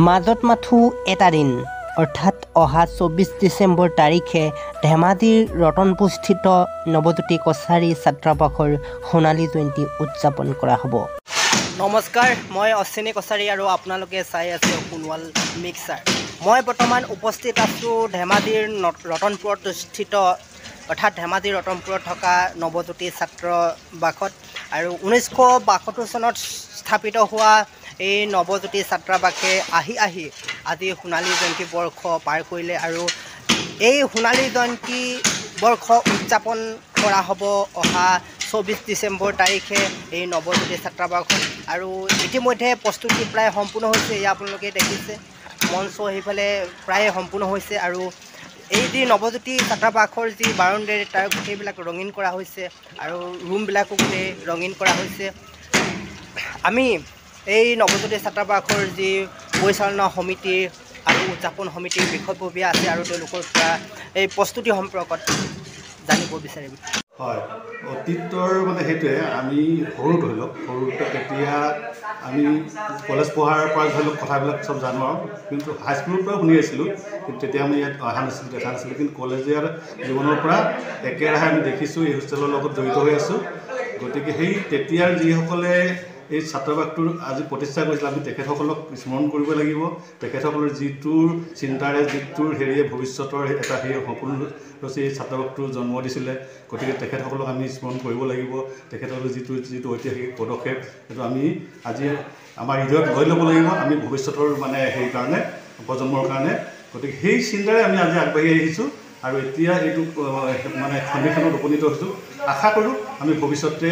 মাজত মাথো এটা দিন অৰ্থাৎ অহা ২৪ ডিচেম্বৰ তাৰিখে ধেমাজিৰ ৰতনপুৰস্থিত নৱজ্যোতি কছাৰী ছাত্ৰাবাসৰ সোণালী জয়ন্তী উদযাপন কৰা হ'ব। নমস্কাৰ, মই অশ্বিনী কছাৰী আৰু আপোনালোকে চাই আছে সোণোৱাল মিক্সাৰ। মই বৰ্তমান উপস্থিত আছোঁ ধেমাজিৰ ৰতনপুৰত স্থিত অৰ্থাৎ ধেমাজিৰ ৰতনপুৰত থকা নৱজ্যোতি ছাত্ৰাবাসত আৰু ১৯৭২ চনত স্থাপিত হোৱা এই নৱজ্যোতি ছাত্ৰাবাসে আহি আজি সোণালী জয়ন্তী বৰ্ষ পাৰ কৰিলে আৰু এই সোণালী জয়ন্তী বৰ্ষ উদযাপন কৰা হ'ব অহা ২৪ ডিচেম্বৰ তাৰিখে এই নৱজ্যোতি ছাত্ৰাবাসত। আৰু ইতিমধ্যে প্ৰস্তুতি প্ৰায় সম্পূৰ্ণ হৈছে। এয়া আপোনালোকে দেখিছে মঞ্চ সেইফালে প্ৰায় সম্পূৰ্ণ হৈছে আৰু এই যি নৱজ্যোতি ছাত্ৰাবাসৰ যি বাউণ্ডেৰী তাৰ গোটেইবিলাক ৰঙীন কৰা হৈছে আৰু ৰুমবিলাকো গোটেই ৰঙীন কৰা হৈছে। আমি এই নৱজ্যোতি ছাত্ৰাবাসৰ যি পৰিচালনা সমিতি আৰু উদযাপন সমিতিৰ বিষয়ববীয়া আছে আৰু তেওঁলোকৰ পৰা এই প্ৰস্তুতি সম্পৰ্কত জানিব বিচাৰিম। হয়, অতীতৰ সেইটোৱে আমি সৰু ধৰি লওক সৰুতে তেতিয়া আমি কলেজ পঢ়াৰ পৰা ধৰি লওক কথাবিলাক চব জানো আৰু কিন্তু হাইস্কুলৰ পৰা শুনি আছিলোঁ, কিন্তু তেতিয়া আমি ইয়াত অহা নাছিলোঁ দেখা নাছিলোঁ। কিন্তু কলেজীয়া জীৱনৰ পৰা একেৰাহে আমি দেখিছোঁ, এই হোষ্টেলৰ লগত জড়িত হৈ আছোঁ। গতিকে সেই তেতিয়াৰ যিসকলে এই ছাত্ৰাবাসটোৰ আজি প্ৰতিষ্ঠা কৰিছিল আমি তেখেতসকলক স্মৰণ কৰিব লাগিব। তেখেতসকলৰ যিটোৰ চিন্তাৰে যিটোৰ ভৱিষ্যতৰ এটা সপোন ৰচি এই ছাত্ৰাবাসটোৰ জন্ম দিছিলে, গতিকে তেখেতসকলক আমি স্মৰণ কৰিব লাগিব। তেখেতসকলৰ যিটো ঐতিহাসিক পদক্ষেপ সেইটো আমি আজি আমাৰ হৃদয়ত লৈ ল'ব লাগিব আমি ভৱিষ্যতৰ কাৰণে প্ৰজন্মৰ কাৰণে। গতিকে সেই চিন্তাৰে আমি আজি আগবাঢ়ি আহিছোঁ আৰু এতিয়া এইটো সন্ধিক্ষণত উপনীত হৈছোঁ। আশা কৰোঁ আমি ভৱিষ্যতে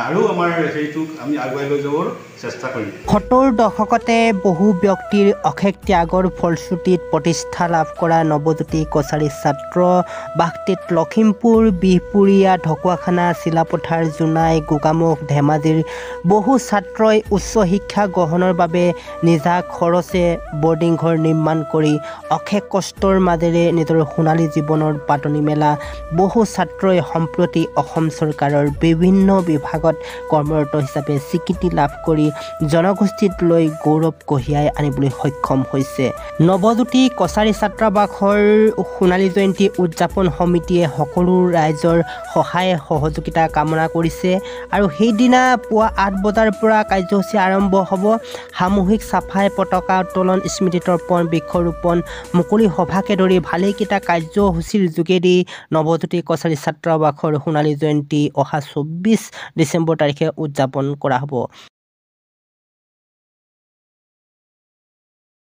আৰু আমাৰ সেইটোক আমি আগুৱাই লৈ যাবৰ চেষ্টা কৰিম। ৭০ দশকতে বহু ব্যক্তিৰ অশেষ ত্যাগৰ ফলশ্ৰুতিত প্ৰতিষ্ঠা লাভ কৰা নৱজ্যোতি কছাৰী ছাত্ৰাবাসটিত লখিমপুৰ, বিহপুৰীয়া, ঢকুৱাখানা, চিলাপথাৰ, জোনাই, গোগামুখ, ধেমাজিৰ বহু ছাত্ৰই উচ্চ শিক্ষা গ্ৰহণৰ বাবে নিজা খৰচে বৰ্ডিং ঘৰ নিৰ্মাণ কৰি অশেষ কষ্টৰ মাজেৰে নিজৰ সোণালী জীৱনৰ পাতনি মেলা বহু ছাত্ৰই সম্প্ৰতি অসম চৰকাৰৰ বিভিন্ন বিভাগত কৰ্মৰত হিচাপে স্বীকৃতি লাভ কৰি জনগোষ্ঠীত লৈ গৌৰৱ কঢ়িয়াই আনিবলৈ সক্ষম হৈছে। নৱজ্যোতি কছাৰী ছাত্ৰাবাসৰ সোণালী জয়ন্তী উদযাপন সমিতিয়ে সকলো ৰাইজৰ সহায় সহযোগিতা কামনা কৰিছে আৰু সেইদিনা পুৱা ৮ বজাৰ পৰা কাৰ্যসূচী আৰম্ভ হ'ব। সামূহিক চাফাই, পতাকা উত্তোলন, স্মৃতি তৰ্পণ, বৃক্ষৰোপণ, মুকলি সভাকে ধৰি ভালেকেইটা কাৰ্যসূচীৰ যোগেদি নৱজ্যোতি কছাৰী ছাত্ৰাবাসৰ সোণালী জয়ন্তী অহা ২৪ ডিচেম্বৰ তাৰিখে উদযাপন কৰা হ'ব।